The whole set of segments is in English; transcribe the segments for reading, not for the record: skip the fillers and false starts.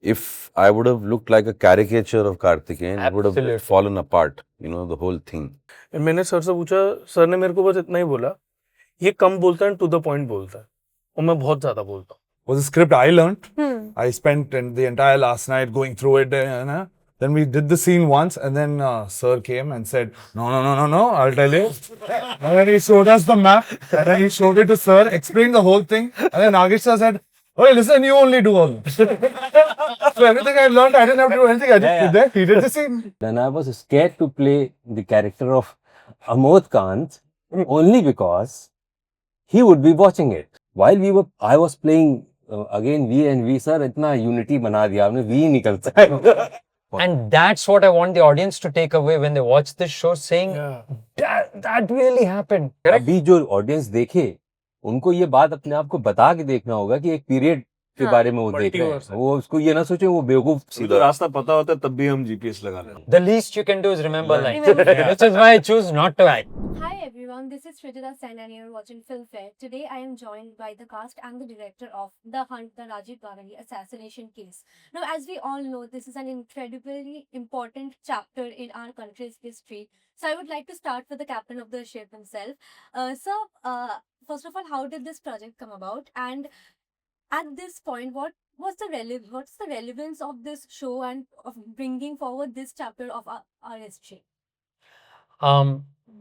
if I would have looked like a caricature of Kaarthikeyan, it would Absolutely. have fallen apart, you know, the whole thing. मैंने sir से पूछा, sir ने मेरे को बस इतना ही बोला, ये कम बोलता है, टू द पॉइंट बोलता है, और मैं बहुत ज्यादा बोलता हूँ. Was a script I learned. I spent the entire last night going through it. Then we did the scene once, and then sir came and said, no, I'll tell you. And then he showed us the map, and then he showed it to sir, explained the whole thing, and then Nagesh sir said, "Okay, listen, you only do all this." So everything I learned, I didn't have to do anything. I just did that. He did the scene. Then I was scared to play the character of Amod Kanth only because he would be watching it. While I was playing again V, sir, itna unity bana diya aapne, V nikalta hai. And that's what I want the audience to take away when they watch this show, saying that really happened. अभी जो audience देखे, उनको ये बात अपने आप को बता के देखना होगा कि एक पीरियड के बारे में वो देख रहे हैं. वो उसको ये ना सोचे वो बेवकूफ सीधा रास्ता पता होता है तब भी हम GPS लगा लेते हैं. The least you can do is remember lines. Which is why I choose not to act. Hi everyone, this is Vidyut Garg and you're watching Filmfare. Today I am joined by the cast and the director of The Hunt, the Rajiv Gandhi Assassination Case. Now, as we all know, this is an incredibly important chapter in our country's history. So I would like to start with the captain of the ship himself. First of all, how did this project come about? And at this point, what's the relevance of this show and of bringing forward this chapter of our history?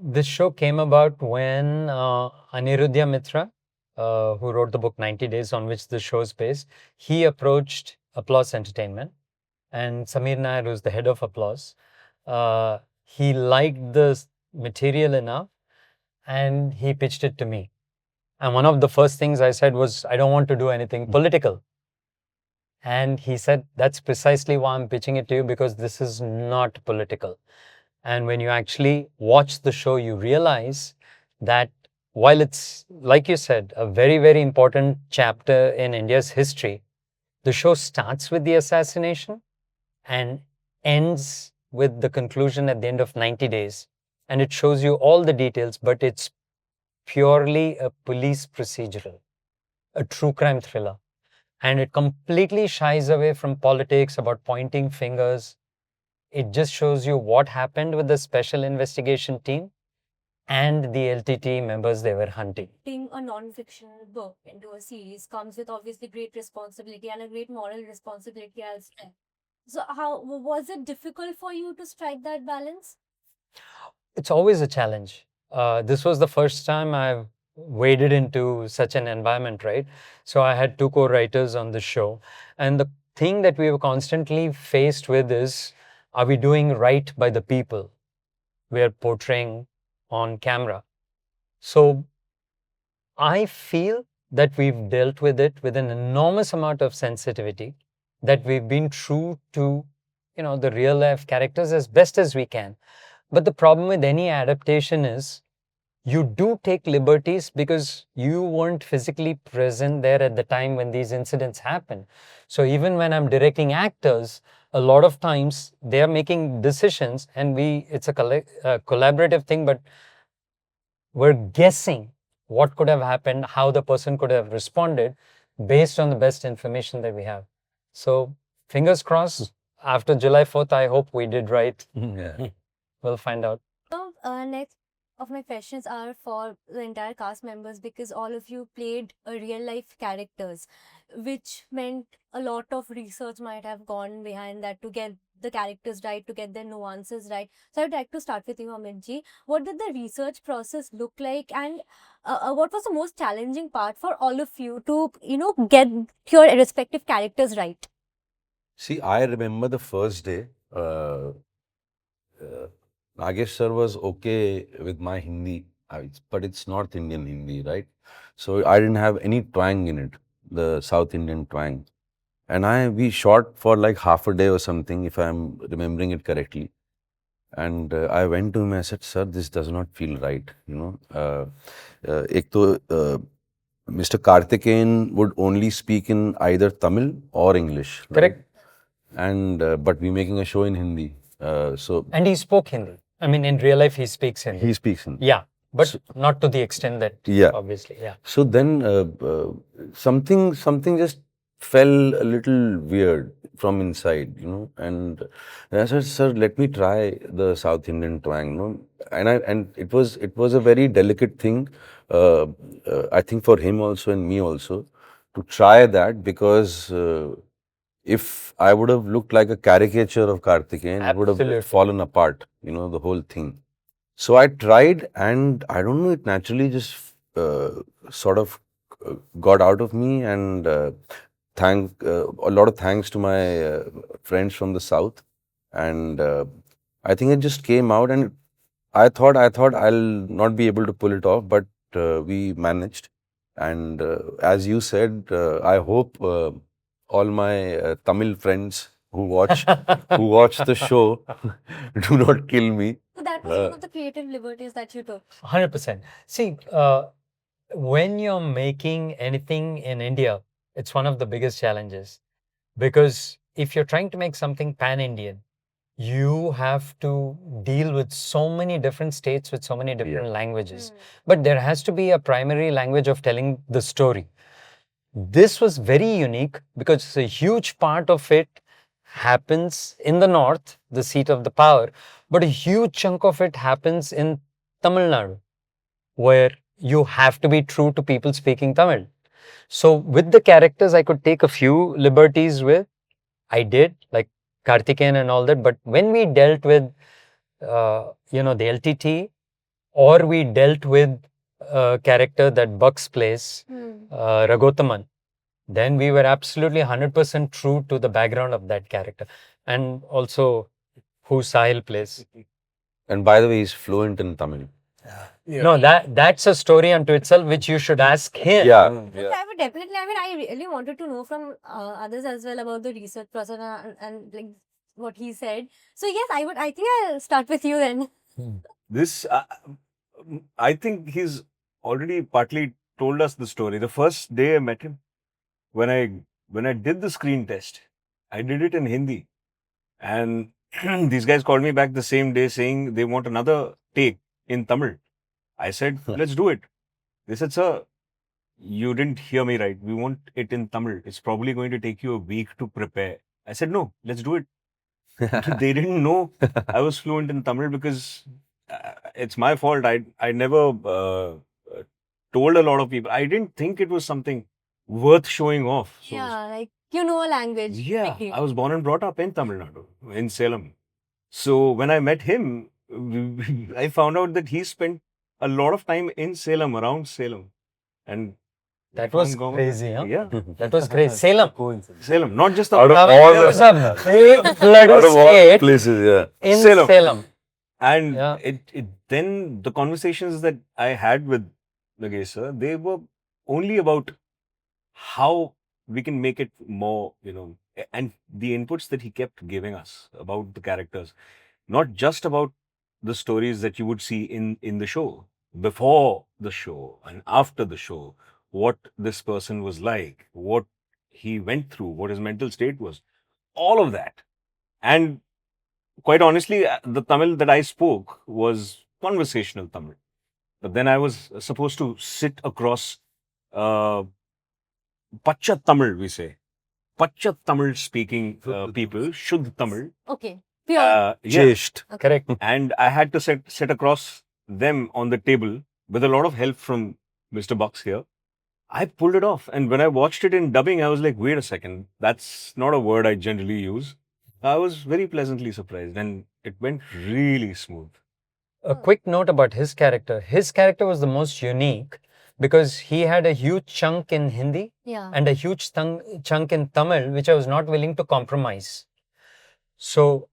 This show came about when Anirudhya Mitra, who wrote the book 90 Days on which the show is based, he approached Applause Entertainment, and Samir Nair, who's the head of Applause, he liked the material enough and he pitched it to me. And one of the first things I said was, I don't want to do anything political. And he said, that's precisely why I'm pitching it to you, because this is not political. And when you actually watch the show, you realize that while it's, like you said, a very, very important chapter in India's history, the show starts with the assassination and ends with the conclusion at the end of 90 days. And it shows you all the details, but it's purely a police procedural, a true crime thriller. And it completely shies away from politics, about pointing fingers. It just shows you what happened with the special investigation team and the LTT members they were hunting. Putting a non-fictional book into a series comes with obviously great responsibility and a great moral responsibility as well. So how was it difficult for you to strike that balance? It's always a challenge. This was the first time I've waded into such an environment, right? So I had two co-writers on the show. And the thing that we were constantly faced with is, are we doing right by the people we are portraying on camera? So I feel that we've dealt with it with an enormous amount of sensitivity, that we've been true to, you know, the real life characters as best as we can. But the problem with any adaptation is you do take liberties because you weren't physically present there at the time when these incidents happen. So even when I'm directing actors, a lot of times they are making decisions and it's a collaborative thing, but we're guessing what could have happened, how the person could have responded based on the best information that we have. So fingers crossed, after July 4th, I hope we did right. Yeah. We'll find out. So, next of my questions are for the entire cast members, because all of you played real life characters, which meant a lot of research might have gone behind that to get the characters right, to get their nuances right. So I would like to start with you, Amit ji. What did the research process look like, and what was the most challenging part for all of you to, get your respective characters right? See, I remember the first day, Nagesh sir was okay with my Hindi, but it's North Indian Hindi, right? So I didn't have any twang in it, the South Indian twang. And we shot for like half a day or something, if I'm remembering it correctly. And I went to him, I said, sir, this does not feel right, Mr. Kaarthikeyan would only speak in either Tamil or English. Correct. Right? And but we're making a show in Hindi. And he spoke Hindi. I mean, in real life, he speaks Hindi. He speaks Hindi. Yeah, but not to the extent that, yeah. Obviously, yeah. So then something just fell a little weird from inside, and I said, sir, let me try the South Indian twang, and it was a very delicate thing, I think for him also and me also, to try that, because if I would have looked like a caricature of Kaarthikeyan, it would Absolutely. have fallen apart, the whole thing. So I tried, and I don't know, it naturally just sort of got out of me, and a lot of thanks to my friends from the South, and I think it just came out, and I thought I'll not be able to pull it off, but we managed, and as you said, I hope all my Tamil friends who watch the show do not kill me. So that was one of the creative liberties that you took. 100%. See, when you're making anything in India, it's one of the biggest challenges, because if you're trying to make something pan-Indian, you have to deal with so many different states with so many different languages. But there has to be a primary language of telling the story. This was very unique because a huge part of it happens in the north, the seat of the power, but a huge chunk of it happens in Tamil Nadu, where you have to be true to people speaking Tamil. So with the characters, I could take a few liberties with. I did, like Kaarthikeyan and all that. But when we dealt with, the LTT, or we dealt with a character that Bucks plays, Ragothaman, then we were absolutely 100% true to the background of that character. And also who Sahil plays. And by the way, he's fluent in Tamil. Yeah. No, that's a story unto itself, which you should ask him. Yeah. I would definitely, I really wanted to know from others as well about the research process and like what he said. So yes, I think I'll start with you then. This, I think he's already partly told us the story. The first day I met him, when I did the screen test, I did it in Hindi, and these guys called me back the same day saying they want another take in Tamil. I said, let's do it. They said, sir, you didn't hear me right. We want it in Tamil. It's probably going to take you a week to prepare. I said, no, let's do it. They didn't know I was fluent in Tamil because it's my fault. I never told a lot of people. I didn't think it was something worth showing off. So Yeah, like you know a language. yeah, like, I was born and brought up in Tamil Nadu, in Salem. So when I met him, I found out that he spent a lot of time in Salem, around Salem. And That we was found common- crazy, huh? Yeah, That was crazy. Salem. Salem, not just the Out of all There was a big bloody Out of all state places, yeah. in Salem. Salem. And Yeah. it then the conversations that I had with Nagesh sir, they were only about how we can make it more, and the inputs that he kept giving us about the characters, not just about the stories that you would see in the show, before the show and after the show, what this person was like, what he went through, what his mental state was, all of that. And quite honestly, the Tamil that I spoke was conversational Tamil. But then I was supposed to sit across Pacha Tamil, we say. Pacha Tamil speaking people, Shuddh Tamil. Okay, pure. Yeah. Chased. Correct. And I had to sit across them on the table with a lot of help from Mr. Bucks here. I pulled it off. And when I watched it in dubbing, I was like, wait a second, that's not a word I generally use. I was very pleasantly surprised and it went really smooth. A quick note about his character. His character was the most unique because he had a huge chunk in Hindi Yeah. and a huge chunk in Tamil, which I was not willing to compromise. So,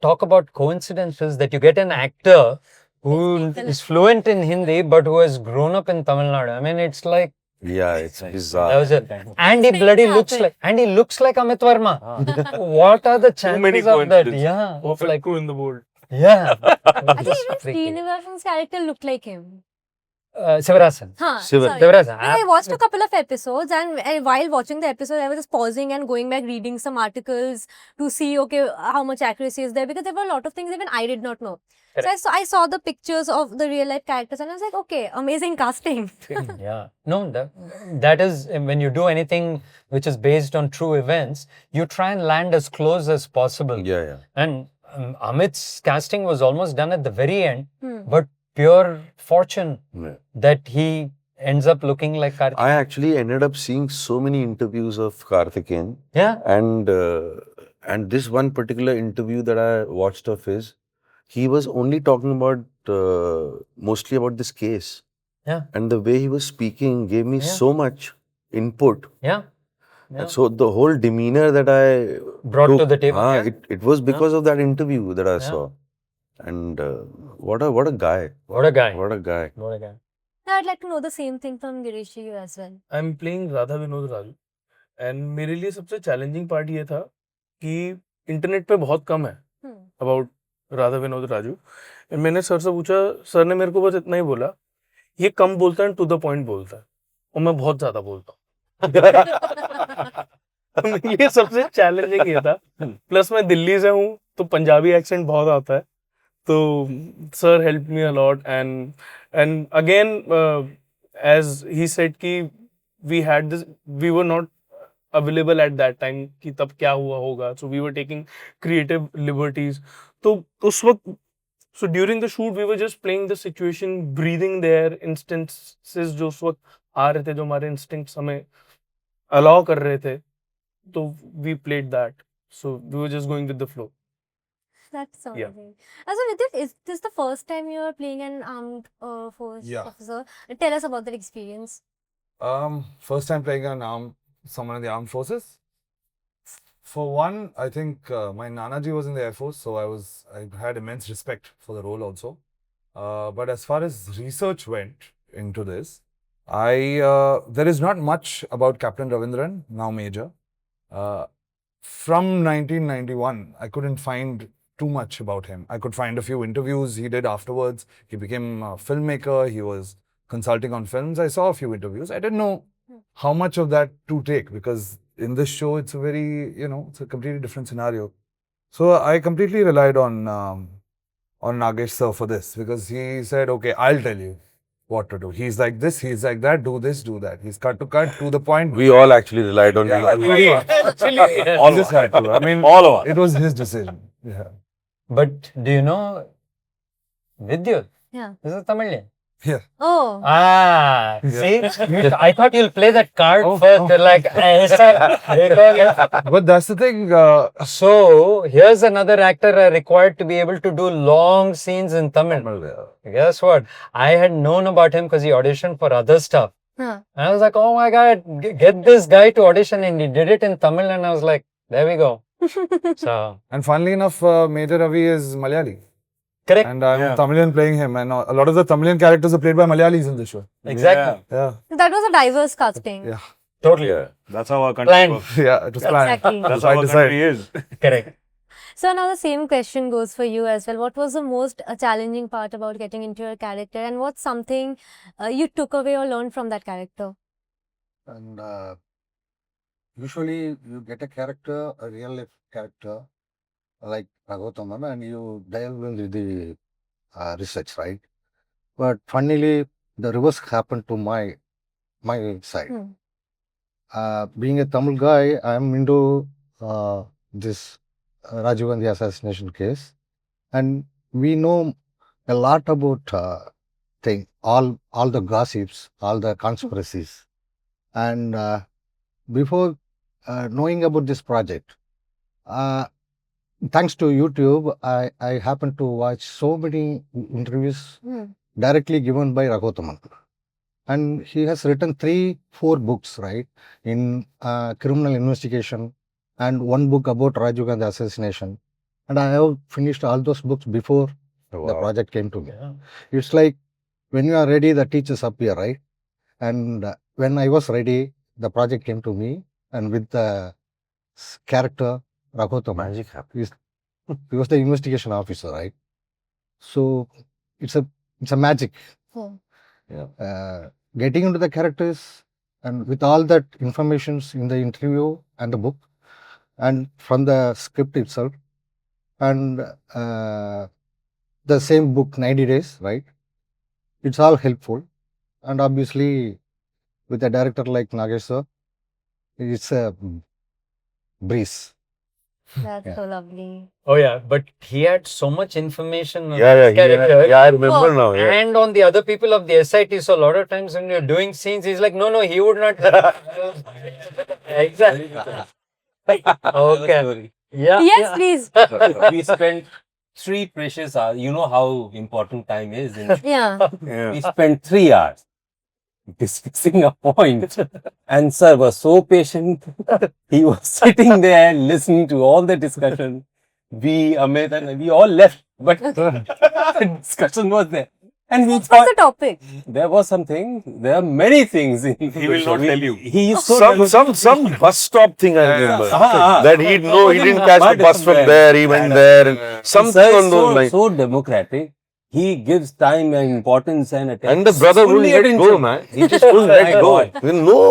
talk about coincidences that you get an actor who is fluent in Hindi but who has grown up in Tamil Nadu. I mean, it's like, Yeah, it's that bizarre. was it. And he bloody looks like, Amit Verma. What are the many chances of that? coincidences. Yeah. It's Perfect like, crew in the world. yeah. I think Just even freaky. Srinivasan's character looked like him. Sivarasan. Huh, Sivan. sorry. Sivarasan. I watched a couple of episodes, and while watching the episode, I was just pausing and going back, reading some articles to see, okay, how much accuracy is there, because there were a lot of things even I did not know. So I saw the pictures of the real life characters, and I was like, okay, amazing casting. Yeah. No, that is when you do anything which is based on true events, you try and land as close as possible. Yeah, yeah. And Amit's casting was almost done at the very end, but pure fortune Yeah. that he ends up looking like Kaarthikeyan. I actually ended up seeing so many interviews of Kaarthikeyan. Yeah. And this one particular interview that I watched of his, he was only talking about mostly about this case. Yeah. And the way he was speaking gave me Yeah. so much input. Yeah. And so the whole demeanor that I Brought to took, the table. Yeah. it was because of that interview that I Yeah. saw. And what a guy. What a guy. What a guy. What a guy. Now, I'd like to know the same thing from Girish you as well. I am playing Radhavinod Raju and मेरे लिए सबसे challenging part ये था कि internet पे बहुत कम है about राधाविनोद Raju and मैंने सर से पूछा, सर ने मेरे को बस इतना ही बोला, ये कम बोलता है, टू द पॉइंट बोलता है, और मैं बहुत ज्यादा बोलता हूँ। ये सबसे चैलेंजिंग ये था। प्लस मैं दिल्ली से हूँ तो पंजाबी एक्सेंट बहुत आता है, तो sir help me a lot and again as he said कि we had this, we were not available at that time कि तब क्या हुआ होगा, so we were taking creative liberties. तो उस वक्त, so during the shoot we were just playing the situation, breathing their instances जो उस वक्त आ रहे थे, जो हमारे इंस्टिंक्ट्स हमें अलाउ कर रहे थे, तो we played that, so we were just going with the flow. That's so Yeah. amazing. So, Vidyut, is this the first time you are playing an armed force Yeah. officer? Tell us about that experience. First time playing someone in the armed forces. For one, I think my Nanaji was in the Air Force, so I had immense respect for the role also. But as far as research went into this, there is not much about Captain Ravindran, now Major. From 1991, I couldn't find too much about him. I could find a few interviews he did afterwards. He became a filmmaker. He was consulting on films. I saw a few interviews. I didn't know how much of that to take, because in this show, it's a very, it's a completely different scenario. So I completely relied on Nagesh sir for this, because he said, okay, I'll tell you what to do. He's like this, he's like that, do this, do that. He's cut to the point. We all actually relied on Yeah, you. all just had to. I mean, All of us. it was his decision. Yeah. But do you know Vidyut? Yeah. This is Tamilian. Yeah. Oh. Ah, see? I thought you'll play that card first. You're like, But that's the thing. So, here's another actor required to be able to do long scenes in Tamil. Guess what? I had known about him because he auditioned for other stuff. Huh. And I was like, oh my God, get this guy to audition. And he did it in Tamil. And I was like, there we go. So, And funnily enough, Major Ravi is Malayali. correct. And I'm Tamilian playing him. And a lot of the Tamilian characters are played by Malayalis in the show. Exactly. Yeah. That was a diverse casting. Yeah. Totally. Yeah. That's how our country Planned. works. Yeah, it was planned. Exactly. That's I how our decided. country is. Correct. So now the same question goes for you as well. What was the most challenging part about getting into your character, and what's something you took away or learned from that character? And usually you get a character, a real life character like Ragothaman, and you delve into the research, right? But funnily, the reverse happened to my side. Being a Tamil guy, I'm into this Rajiv Gandhi Assassination Case, and we know a lot about all the gossips, all the conspiracies. And before knowing about this project, thanks to YouTube, I happened to watch so many interviews directly given by Ragothaman. And he has written 3-4 books, right, in criminal investigation, and one book about Rajiv Gandhi assassination. And I have finished all those books before the project came to me. Yeah. It's like when you are ready, the teachers appear, right? And when I was ready, the project came to me, and with the character Ragothaman, Magic happened. he was the investigation officer, right? So it's a magic. Getting into the characters and with all that informations in the interview and the book and from the script itself and the same book 90 days, right? It's all helpful. And obviously with a director like Nagesh sir, it's a breeze. That's Yeah. so lovely. Oh yeah, but he had so much information on Yeah, his yeah, character. yeah, I remember Oh, now. Yeah. And on the other people of the SIT, so a lot of times when you're doing scenes, he's like, no, he would not. Exactly. Okay. Yeah. Yes, please. We spent 3 precious hours. You know how important time is. Yeah. We spent 3 hours discussing a point, and sir was so patient. He was sitting there listening to all the discussion. We, Amit, and we all left, but the discussion was there. And we What's thought the topic? there was something. There are many things. He will not tell you. He is so Some bus stop thing I remember. Ah, That he didn't catch the bus from there, he went there, and something Sir is on those lines. so democratic. He gives time and importance and attention. And the brother wouldn't let go, man. He just wouldn't let go.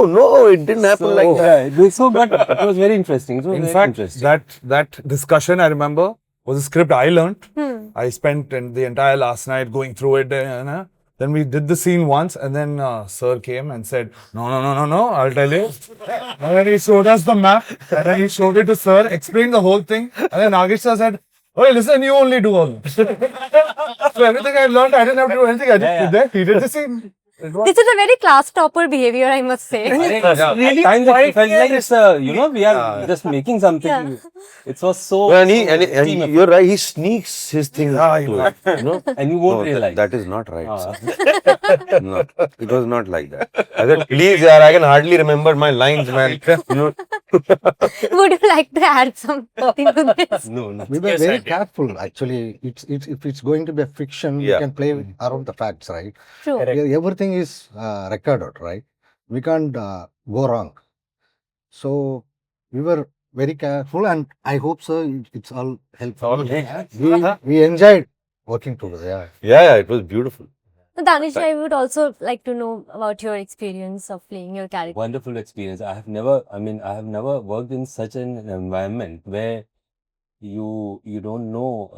No, it didn't happen like that. Yeah, so, but it was very interesting. It was In very fact, interesting. that discussion I remember was a script I learnt. Hmm. I spent the entire last night going through it. Then we did the scene once, and then sir came and said, no, I'll tell you. And then he showed us the map, and then he showed it to sir, explained the whole thing, and then Nagesh sir said, oh, listen, you only do all this. So everything I learned, I didn't have to do anything. I just did that. He did the scene. This is a very class topper behavior, I must say. At times it felt like it's we are just making something. Yeah. It was so. Well, so team you're right, he sneaks his things Yeah, to it, you know? and you won't No, realize. that is not right. Ah. sir. No, it was not like that. I said, please, yaar, I can hardly remember my lines, man. You know? Would you like to add something to this? No, no. We were very careful actually. If it's going to be a fiction, Yeah. we can play around the facts, right? True. Everything is recorded, right? We can't go wrong. So we were very careful, and I hope so. It's all helpful. We enjoyed working together. Yeah. Yeah, it was beautiful. So, Danish, I would also like to know about your experience of playing your character. Wonderful experience. I have never worked in such an environment where you don't know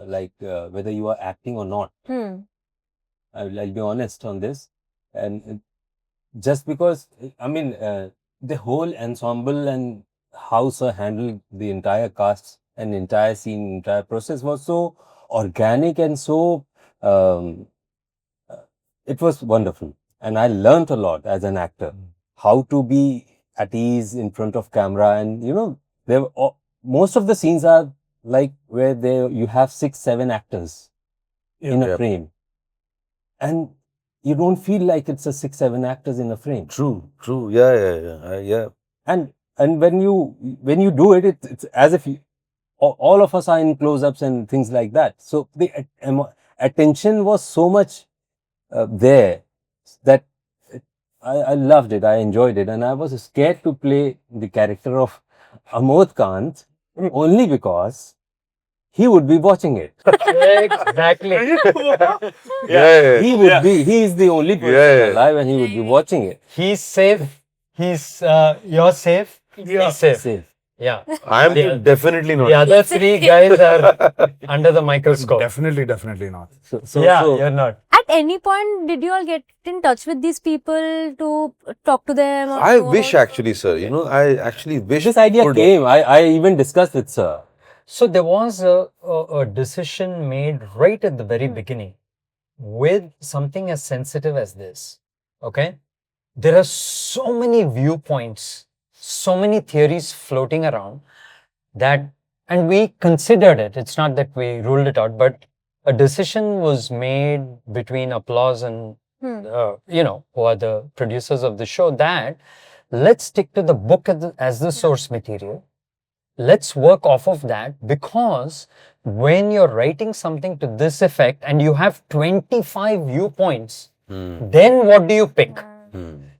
whether you are acting or not. Hmm. I'll be honest on this, and just because the whole ensemble and how sir handled the entire cast and entire scene, entire process was so organic and so it was wonderful, and I learnt a lot as an actor how to be at ease in front of camera, and most of the scenes are like where you have 6-7 actors in a Yeah. frame, and you don't feel like it's a 6-7 actors in a frame. True. Yeah. And when you do it, it's as if all of us are in close-ups and things like that. So the attention was so much there that I loved it. I enjoyed it, and I was scared to play the character of Amod Kanth only because he would be watching it. Exactly. Yeah. He is the only person alive, and he would be watching it. He's safe. You're safe. He's safe. Safe. Yeah. I am definitely not. The other 3 guys are under the microscope. Definitely not. So You're not. At any point, did you all get in touch with these people to talk to them? Or I know wish about- actually, sir. I actually wish this idea could- came. I even discussed with sir. So there was a decision made right at the very beginning with something as sensitive as this. Okay? There are so many viewpoints, so many theories floating around and we considered it. It's not that we ruled it out, but a decision was made between Applause and, who are the producers of the show, that let's stick to the book as the source material. Let's work off of that, because when you're writing something to this effect and you have 25 viewpoints, then what do you pick?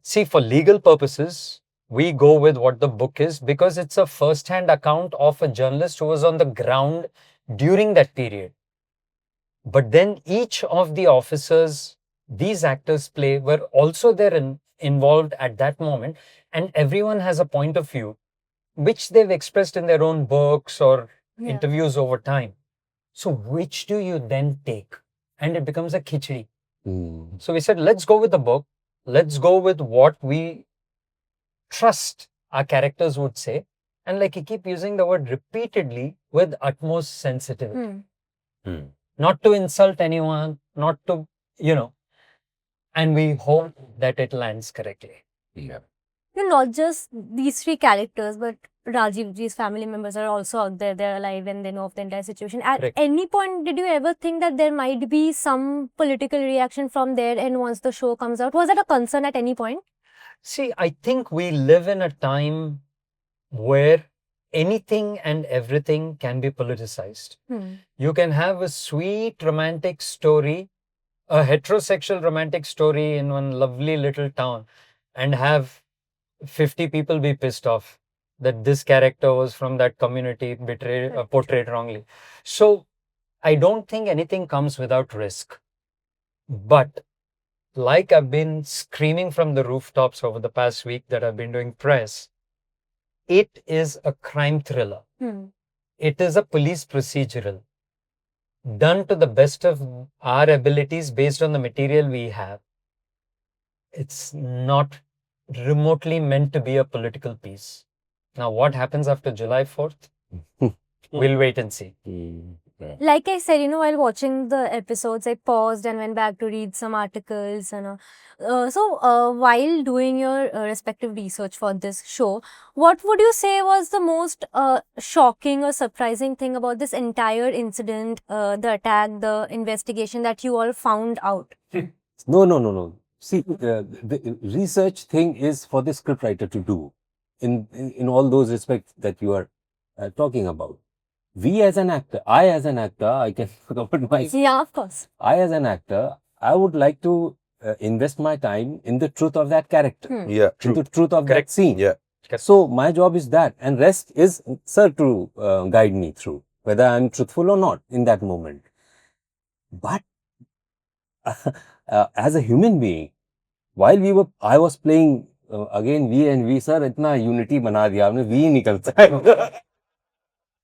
See, for legal purposes, we go with what the book is because it's a first-hand account of a journalist who was on the ground during that period. But then each of the officers these actors play were also there involved at that moment, and everyone has a point of view which they've expressed in their own books or interviews over time. So which do you then take? And it becomes a khichdi. So we said, let's go with the book. Let's go with what we trust our characters would say. And like you keep using the word repeatedly with utmost sensitivity. Not to insult anyone, not to, and we hope that it lands correctly. Yeah. Not just these three characters, but Rajivji's family members are also out there. They're alive and they know of the entire situation. At Correct. any point, did you ever think that there might be some political reaction from their end once the show comes out? Was that a concern at any point? See, I think we live in a time where anything and everything can be politicized. You can have a sweet romantic story, a heterosexual romantic story in one lovely little town, and have 50 people be pissed off that this character was from that community portrayed wrongly. So I don't think anything comes without risk. But like I've been screaming from the rooftops over the past week that I've been doing press, it is a crime thriller. It is a police procedural done to the best of our abilities based on the material we have. It's not remotely meant to be a political piece. Now, what happens after July 4th? We'll wait and see. Like I said, while watching the episodes, I paused and went back to read some articles. While doing your respective research for this show, what would you say was the most shocking or surprising thing about this entire incident, the attack, the investigation that you all found out? No. See, the research thing is for the scriptwriter to do in all those respects that you are talking about. I as an actor, I can cover myself. Yeah, of course. I as an actor, I would like to invest my time in the truth of that character, Yeah. in the truth of that scene. Yeah. So my job is that, and rest is sir to guide me through whether I'm truthful or not in that moment. But as a human being, while I was playing again we sir इतना unity बना दिया आपने we निकलता है.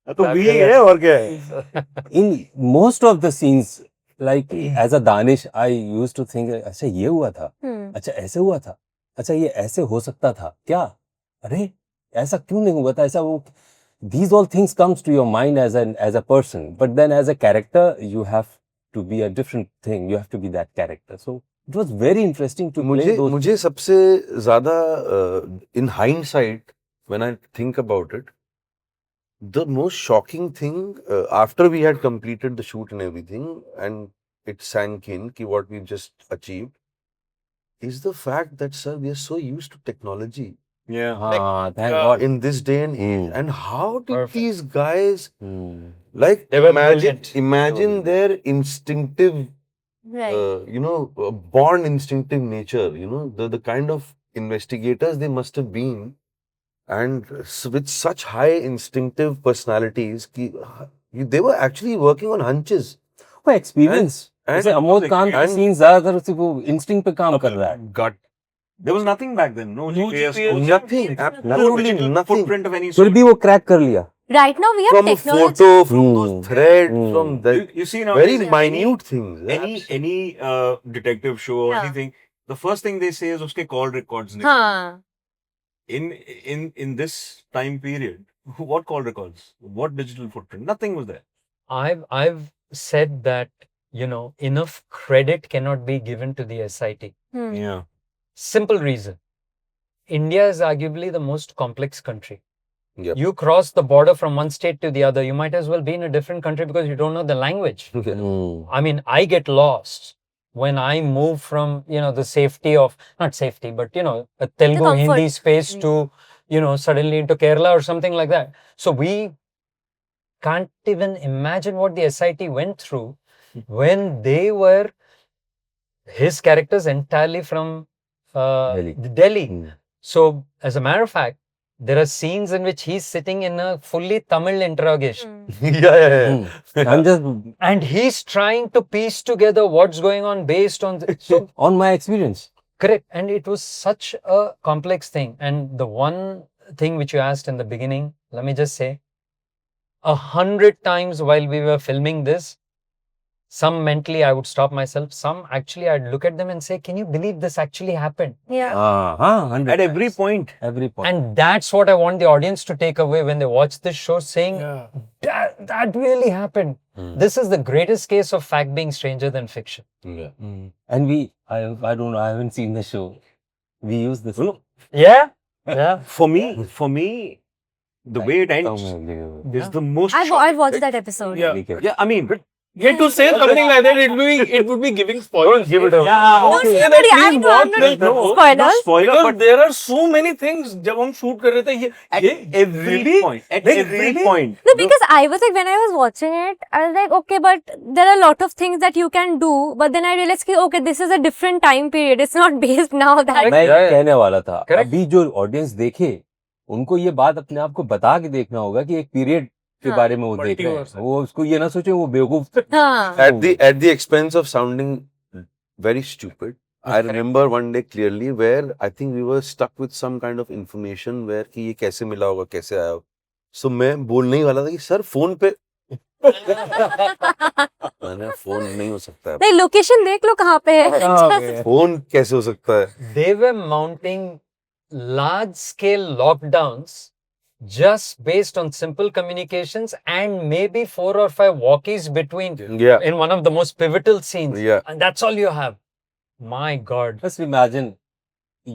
तो भी है और क्या है? In most of the scenes, like as a Danish, I used to think, अच्छा ये हुआ था, अच्छा ऐसे हुआ था, अच्छा ये ऐसे हो सकता था, क्या? अरे ऐसा क्यों नहीं हुआ था? ऐसा वो these all things comes to your mind as a person, but then as a character, you have to be a different thing. You have to be that character. So it was very interesting to play those. मुझे सबसे ज़्यादा in hindsight, when I think about it, the most shocking thing after we had completed the shoot and everything, and it sank in ki what we've just achieved, is the fact that, sir, we are so used to technology. Yeah. Thank God. In this day and age, and how did Perfect. these guys like They were imagine brilliant. their instinctive, Right. born instinctive nature, the kind of investigators they must have been, and with such high instinctive personalities, they were actually working on hunches. वो experience. And- जैसे Amod Kant and- scene ज्यादातर उसी वो instinct पे काम कर रहा है. Gut. There was nothing back then. No GPS. Nothing, No absolutely digital nothing. footprint of any फिर sort. भी वो crack कर लिया. Right now, we have From a technology. photo, from those threads, from the You see now, very there's minute things. any detective show or Yeah. anything, the first thing they say is uske call records. Huh. In this time period, what call records? What digital footprint? Nothing was there. I've said that, enough credit cannot be given to the SIT. Yeah. Simple reason. India is arguably the most complex country. Yep. You cross the border from one state to the other, you might as well be in a different country because you don't know the language. I mean, I get lost when I move from, the safety of, not safety, but, a Telugu, comfort. Hindi space to, suddenly into Kerala or something like that. So we can't even imagine what the SIT went through when they were his characters entirely from Delhi. Delhi. So, as a matter of fact, there are scenes in which he's sitting in a fully Tamil interrogation. yeah. I'm just And he's trying to piece together what's going on based on so on my experience. correct. And it was such a complex thing. And the one thing which you asked in the beginning, let me just say, 100 times while we were filming this, some mentally I would stop myself. Some actually I'd look at them and say, can you believe this actually happened? Yeah. 100 At every times. point. Every point. And that's what I want the audience to take away when they watch this show, saying, Yeah. that really happened. This is the greatest case of fact being stranger than fiction. Yeah. And I don't know, I haven't seen the show. We use this. No, Yeah. Yeah. for me, the way it ends is the most. I've watched that episode. Yeah. Yeah, I mean, Yeah, to say something like that, it would be giving spoilers. give it away. Don't say that, I know, I'm not spoilers. Not spoiler, Because but there are so many things. जब हम shoot कर रहे थे, at ये every really? point, at Like, every really? point. No, because I was like, when I was watching it, I was like, okay, but there are a lot of things that you can do. But then I realized, कि, okay, this is a different time period. It's not based now that. मैं कहने वाला था Correct. अभी जो audience देखे उनको ये बात अपने आप को बता के देखना होगा कि एक पीरियड के हाँ. बारे में वो देख रहे हैं वो उसको ये ना सोचे वो बेवकूफ हाँ. At the expense of sounding very stupid, I remember one day clearly where I think we were stuck with some kind of information where कि ये कैसे मिला होगा, कैसे आया होगा. So मैं बोलने ही वाला था कि सर फोन पे मैंने फोन नहीं हो सकता है. नहीं, लोकेशन देख लो कहाँ पे है. फोन कैसे हो सकता है? They were mounting large scale lockdowns just based on simple communications and maybe 4 or 5 walkies between Yeah. in one of the most pivotal scenes. Yeah. And that's all you have. My God. just imagine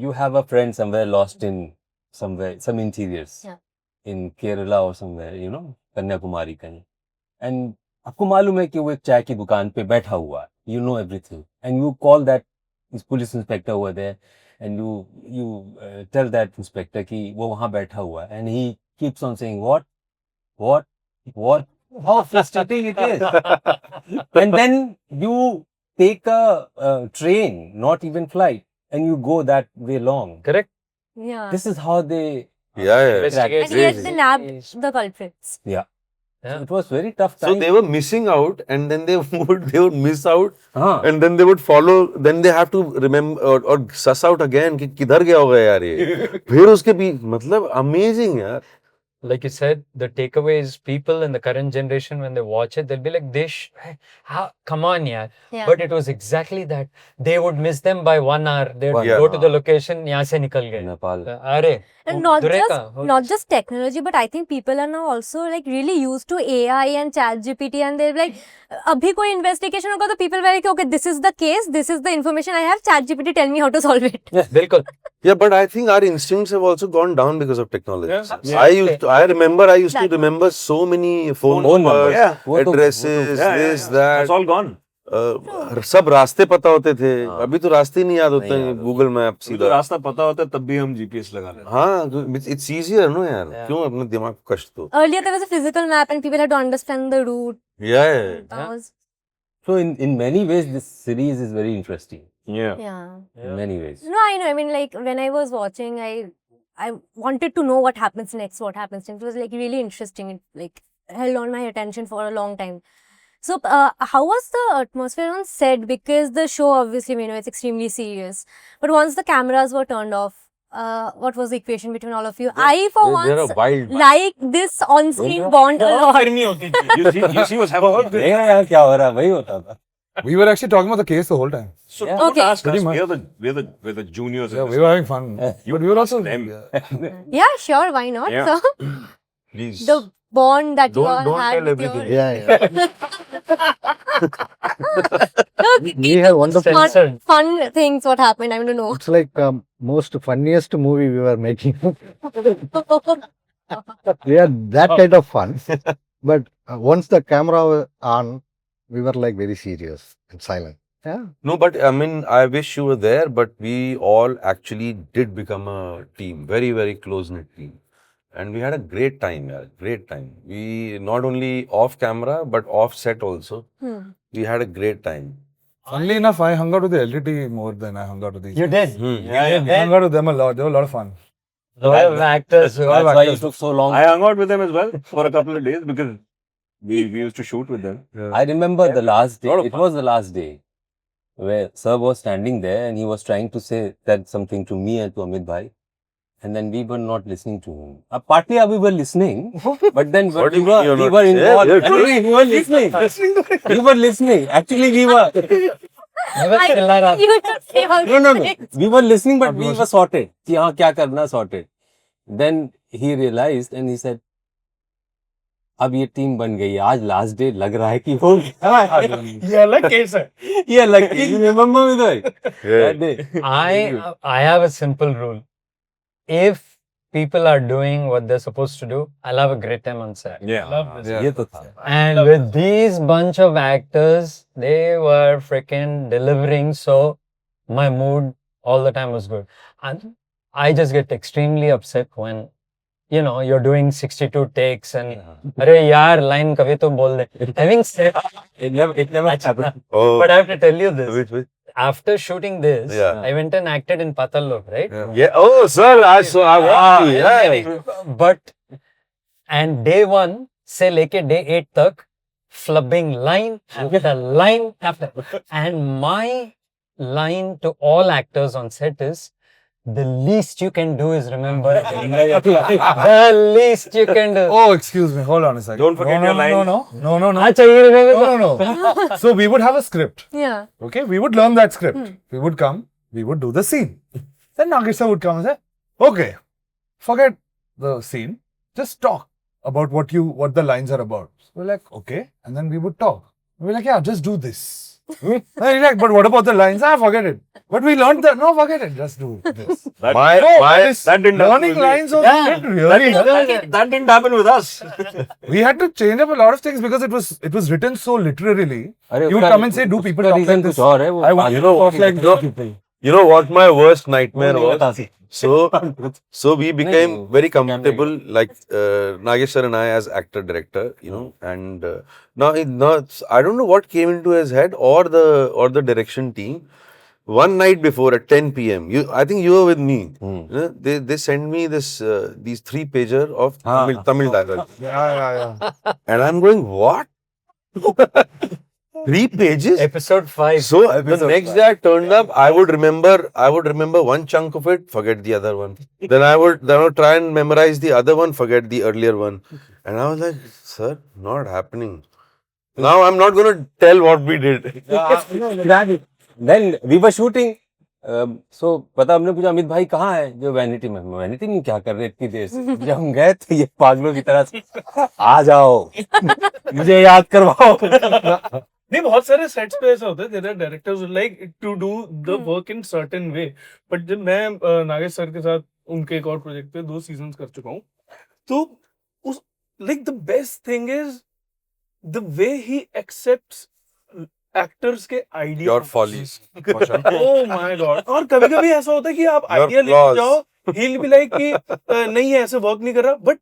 you have a friend somewhere lost in somewhere some interiors Yeah. in Kerala or somewhere you know Kanyakumari कहीं and आपको मालूम है कि वो एक चाय की दुकान पे बैठा हुआ है you know everything and you call that police inspector over there and you tell that inspector कि वो वहाँ बैठा हुआ है and he keeps on saying what how frustrating it is and then you take a train not even flight and you go that way long Correct? Yeah. this is how they Yeah. Investigate. And yet they nabbed the culprits. yeah. Yeah. So it was very tough So time they were missing out, and then they would miss out, हाँ. and then they would follow. Then they have to remember or suss out again कि किधर गया होगा यार ये. फिर उसके भी मतलब amazing यार. Like you said, the takeaway is people in the current generation, when they watch it, they'll be like, come on, yeah. Yeah. But it was exactly that. They would miss them by 1 hour. They would Yeah. go to the location, यहाँ से निकल गए. Nepal अरे, And दुरेका. not just technology, but I think people are now also like really used to AI and ChatGPT, and they're like, अभी कोई investigation होगा तो people were like, okay, this is the case, this is the information I have, ChatGPT tell me how to solve it. बिल्कुल. Yeah, but I think our instincts have also gone down because of technology. Yeah. I used to remember so many phone numbers, Yeah. addresses, this, that. That's all gone. सब रास्ते पता होते थे. अभी तो रास्ते नहीं याद होते हैं. गूगल मैप तो सीधा. रास्ता पता होता है तब भी हम जीपीएस लगा लेते हैं. हाँ, it's easier, no यार. क्यों अपने दिमाग को कष्ट दो? Earlier there was a physical map and people had to understand the route. Yeah. That was, so in many ways this series is very interesting Yeah. yeah. in many ways No, I know. I mean, like when I was watching, I wanted to know what happens next. What happens next? It was like really interesting. It like held on my attention for a long time. So, how was the atmosphere on set? Because the show, obviously, you know, it's extremely serious. But once the cameras were turned off, what was the equation between all of you? I, for They're a once, wild. like this on-screen bond a lot. You see what's happening. देखना यार क्या हो रहा है वही होता था We were actually talking about the case the whole time. So Yeah. don't Okay. ask us. Pretty much. We're the juniors. Yeah, in we this. were having fun. But we were also them. Yeah, sure. Why not? Yeah. So, Please. the bond that you all Don't had tell with everything. your... We have wonderful. fun things. What happened? I don't know. It's like most funniest movie we were making. We had that kind of fun. But once the camera was on, we were like very serious and silent. Yeah. No, but I mean, I wish you were there, but we all actually did become a team, very, very close-knit team. And we had a great time, yeah, great time. We, not only off camera, but off set also, we had a great time. Funnily enough, I hung out with the LTT more than I hung out with these. You did. Hmm. I hung out with them a lot. They were a lot of fun. Lot of actors who That's why it took so long. I hung out with them as well for a couple of days because we used to shoot with them. I remember the last day. Lot of It fun. was the last day where Sir was standing there and he was trying to say that something to me and to Amit bhai, and then we were not listening to him. Partly we were listening, but then What do we you mean you're were not- involved. Yeah, Actually, we were listening. We were listening. Actually, we were. never chilla raha. You took say all No. this. We were listening, but we were sorted. कि हाँ क्या करना sorted. Then he realized and he said, अब ये team बन गई है. आज लास्ट डे लग रहा है कि हो गया. ये अलग केस है. ये लग you remember me though? That day. I have a simple rule. If people are doing what they're supposed to do, I'll have a great time on set. Love this. ये तो था. And with these bunch of actors, they were freaking delivering. So my mood all the time was good. And I just get extremely upset when, you know, you're doing 62 takes and, अरे यार line कभी तो बोल दे. Having said, It never happened. Oh, but I have to tell you this. which? After shooting this, Yeah. I went and acted in Patal Lok, right? Yeah. Oh, sir, I want to. Yeah. But and day 1 से लेके day 8 तक flubbing line after line after, and my line to all actors on set is, the least you can do is remember. The least you can do. Oh, excuse me. Hold on a second. Don't forget your line. No. Acha, you remember? No. So we would have a script. Yeah. Okay, we would learn that script. We would come, we would do the scene. Then Nagesh sir would come and say, okay, forget the scene, just talk about what the lines are about. So we're like, okay, and then we would talk. We're like, yeah, just do this. And he's like, but what about the lines? Forget it. But we learned that, no, forget it, just do this. That didn't happen Learning with me. lines was Yeah. really That didn't happen with us. we had to change up a lot of things because it was written so literally. अरे You would उसका- come and say, do people उसका talk reason like कुछ this? और है वो. I want You know, talk like this. You know what my worst nightmare वो नहीं was? बता. So we became नहीं, very comfortable, like Nagesh sir and I as actor director, you know, and now I don't know what came into his head or the direction team. One night before at 10 p.m. I think you were with me. You know, they sent me these 3-pager of Tamil dialogue, Yeah. and I'm going, what? 3 pages? Episode 5. So the next day I turned up, I would remember one chunk of it, forget the other one. Then I would try and memorize the other one, forget the earlier one. And I was like, sir, not happening. Now I'm not going to tell what we did. Then we were shooting. So पता हमने पूछा अमित भाई कहाँ है? जो vanity में क्या कर रहे इतनी देर से? जब हम गए तो ये पागलों की तरह से आ जाओ मुझे याद करवाओ. नहीं, बहुत सारे सेट्स पे ऐसा होता है. There are directors like to do the work in certain way. But जब मैं नागेश सर के साथ उनके एक और प्रोजेक्ट पे 2 सीजन्स कर चुका हूँ, तो उस like the best thing is the way he accepts actors के आइडिया. Your follies. Oh my god. और कभी-कभी ऐसा होता है कि आप Your आइडिया लेके flaws. जाओ, ही विल बी लाइक कि नहीं है, ऐसे वर्क नहीं कर रहा, बट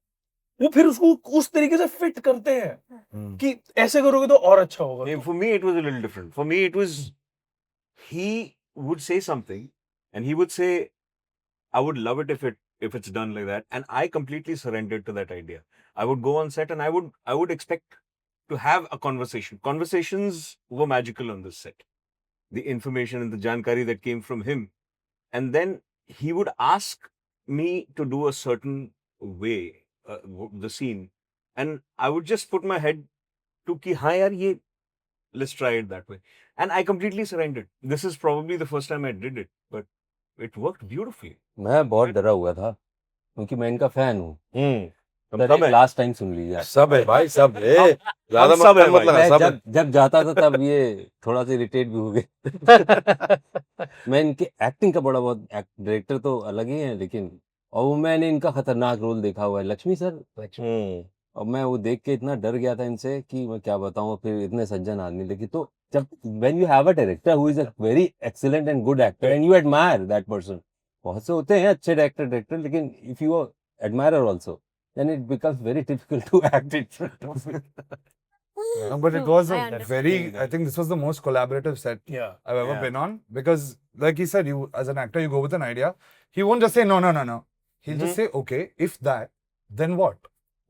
वो फिर उसको उस तरीके से फिट करते हैं कि ऐसे करोगे तो और अच्छा होगा. For me, it was a little different. For me, it was, he would say something and he would say, I would love it if it's done like that. And I completely surrendered to that idea. I would go on set and I would expect to have a conversation. Conversations were magical on this set. The information and the jankari that came from him. And then he would ask me to do a certain way, the scene. And I would just put my head to ki haan yaar ye, let's try it that way. And I completely surrendered. This is probably the first time I did it, but it worked beautifully. मैं बहुत डरा हुआ था क्योंकि मैं इनका fan हूँ. सब है। लास्ट टाइम सुन लीजिए. सब है भाई, सब है. ज्यादा हम सब है मत लगाना, सब है. जब जाता था तब ये थोड़ा सा इरिटेट भी हो गए. मैं इनके एक्टिंग का बड़ा बहुत, डायरेक्टर तो अलग ही है लेकिन, और वो मैंने इनका खतरनाक रोल देखा हुआ है लक्ष्मी सर. और मैं वो देख के इतना डर गया था इनसे कि मैं क्या बताऊं. फिर इतने सज्जन आदमी देखी तो जब when you have a director who is a very excellent and good actor and you admire that person. बहुत से होते हैं अच्छे डायरेक्टर लेकिन if you are admirer also then it becomes very difficult to act it. No, but it was I a understand. I think this was the most collaborative set Yeah. I've ever Yeah. been on, because like he said, you as an actor, you go with an idea. He won't just say no. He'll just say, okay, if that, then what?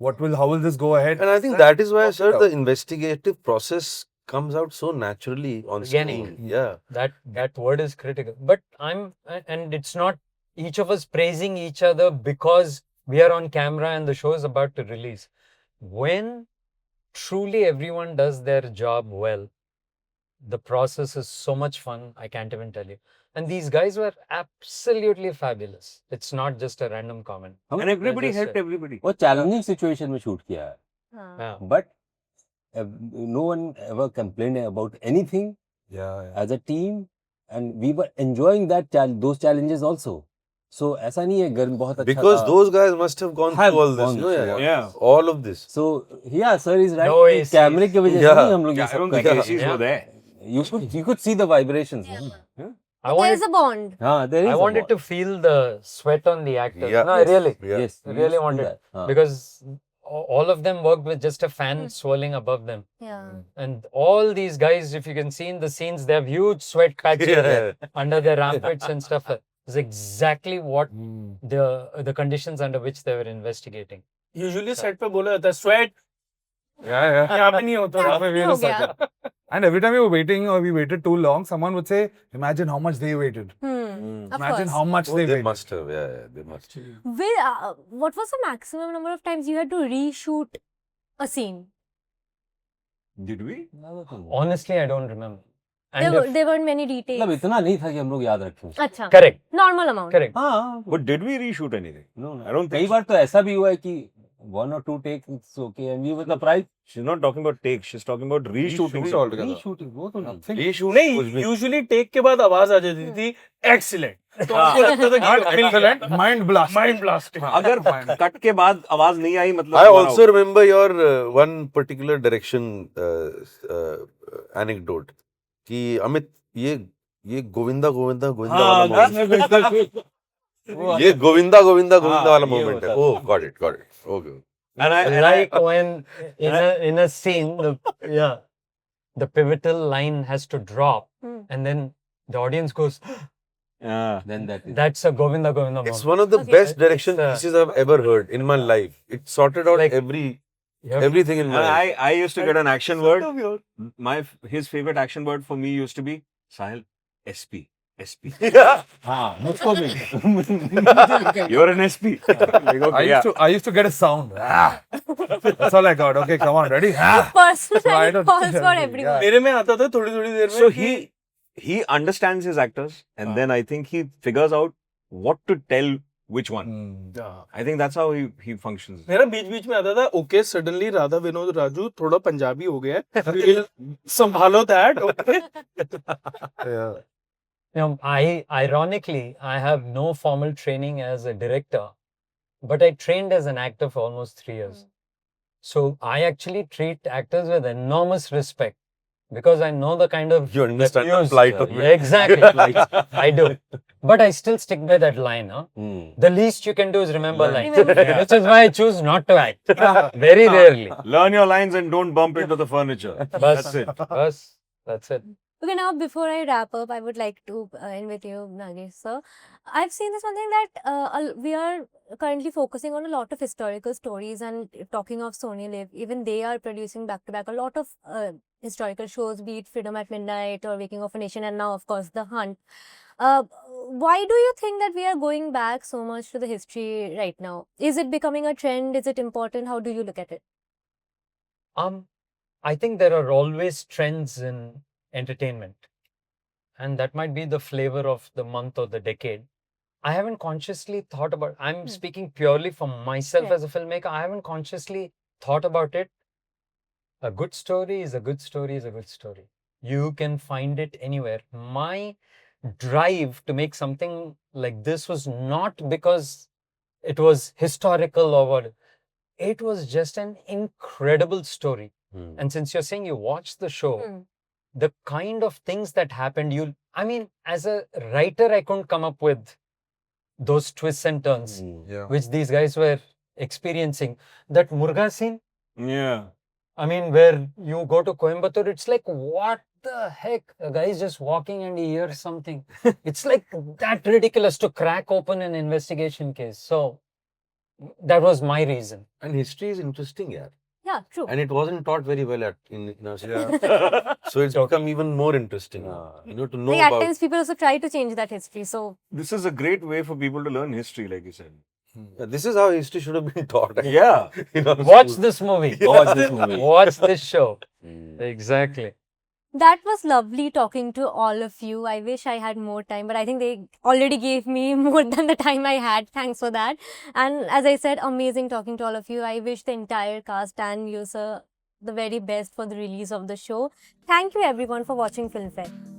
How will this go ahead? And I think that is why, sir, out. the investigative process comes out so naturally on Organic. screen. Yeah. That word is critical. But and it's not each of us praising each other because we are on camera and the show is about to release. When truly everyone does their job well, the process is so much fun, I can't even tell you. And these guys were absolutely fabulous. It's not just a random comment. And everybody just helped said- everybody. वो challenging situation में shoot किया है. हाँ. Yeah. But no one ever complained about anything Yeah. as a team, and we were enjoying those challenges also. So ऐसा नहीं है गर्म बहुत अच्छा Because था. those guys must have gone Have through all this. gone No, through yeah. Yeah. All of this. So yeah, sir is right. No कि ACs. कैमरे की वजह से Yeah. नहीं हम लोग ये I सब don't कर think रहे ACs हैं. were there. You could see the vibrations. Yeah. Yeah. I wanted, There's a bond. There is I a wanted bond. to feel the sweat on the actors. Yeah. No, Yes. really. Yeah. Yes, I we really used to do wanted that. because all of them worked with just a fan swirling above them. Yeah. And all these guys, if you can see in the scenes, they have huge sweat patches Yeah. under their armpits and stuff. It's exactly what the conditions under which they were investigating. Usually set पे बोला जाता है sweat Yeah. यहाँ पे नहीं होता Yeah. था। हो गया. And every time we were waiting or we waited too long, someone would say, imagine how much they waited. Of Imagine course. how much Oh, they they waited. must have. Yeah, they must have. What was the maximum number of times you had to reshoot a scene? Did we? Honestly, I don't remember. There weren't many details. मतलब इतना नहीं था कि हम लोग याद रखें. अच्छा. Correct. Normal amount. Correct. हाँ. But did we reshoot anything? No. I don't कई think बार तो ऐसा भी हुआ है कि 1 or 2 takes it's okay and we were surprised. she's not talking about takes. She's talking about reshooting. Reshoot something. altogether. Reshooting वो तो नहीं. Reshoot नहीं कुछ भी- यूजुअली टेक के बाद आवाज आ जाती थी एक्सीलेंट तो हमको लगता था Not कि excellent, mind blast. Mind blast अगर कट के बाद आवाज नहीं आई मतलब I तुम्हारा also remember your one particular direction anecdote कि अमित ये गोविंदा गोविंदा गोविंदा वाला moment ये गोविंदा गोविंदा गोविंदा वाला ये moment है. होता Oh, got it. Okay. And I Like when in a scene, the pivotal line has to drop, and then the audience goes, Then that is. "That's a Govinda Govinda It's moment." one of the Okay. best direction pieces I've ever heard in my life. It sorted out Like- everything in my and life. I used to get an action word. His favorite action word for me used to be Sahil SP. हाँ, मुझको भी. You're an SP. Like, okay, I used to get a sound. Ah. That's all I got. Okay, come on, ready? Ah. Why Personal don't calls you for tell me? everyone. मेरे में आता था थोड़ी थोड़ी देर में So कि he understands his actors, and then I think he figures out what to tell which one. I think that's how he functions. मेरा बीच बीच में आता था ओके सडनली राधा विनोद राजू थोड़ा पंजाबी हो गया है संभालो that okay Yeah. Ironically, I have no formal training as a director, but I trained as an actor for almost 3 years. So I actually treat actors with enormous respect because I know the kind of You understand the abuse- plight of it. Exactly, I do. But I still stick by that line. Huh? The least you can do is remember lines, which is why I choose not to act. Very rarely. Learn your lines and don't bump into the furniture. That's it. That's it. Okay, now before I wrap up, I would like to end with you, Nagesh sir. I've seen this one thing that we are currently focusing on a lot of historical stories, and talking of Sony Live, even they are producing back to back a lot of historical shows, be it Freedom at Midnight or Waking of a Nation, and now of course The Hunt. Why do you think that we are going back so much to the history right now? Is it becoming a trend? Is it important? How do you look at it? I think there are always trends in entertainment, and that might be the flavor of the month or the decade. I haven't consciously thought about, I'm speaking purely for myself Right. as a filmmaker, I haven't consciously thought about it. A good story is a good story is a good story. You can find it anywhere. My drive to make something like this was not because it was historical or what. It was just an incredible story. And since you're saying you watched the show, the kind of things that happened, as a writer, I couldn't come up with those twists and turns, which these guys were experiencing. That Murga scene, Yeah. where you go to Coimbatore, it's like, what the heck? A guy is just walking and he hears something. It's like that ridiculous to crack open an investigation case. So that was my reason. And history is interesting, yeah. Yeah, true. And it wasn't taught very well in our school. So it's become even more interesting, to know Like, at about. times people also try to change that history. So This is a great way for people to learn history, like you said. Yeah, this is how history should have been taught. Yeah. In our Watch school. this movie. Watch this movie. Watch this show. Exactly. that was lovely talking to all of you. I wish I had more time, but I think they already gave me more than the time I had. Thanks for that. And as I said, amazing talking to all of you. I wish the entire cast and you, sir, the very best for the release of the show. Thank you everyone for watching Filmfare.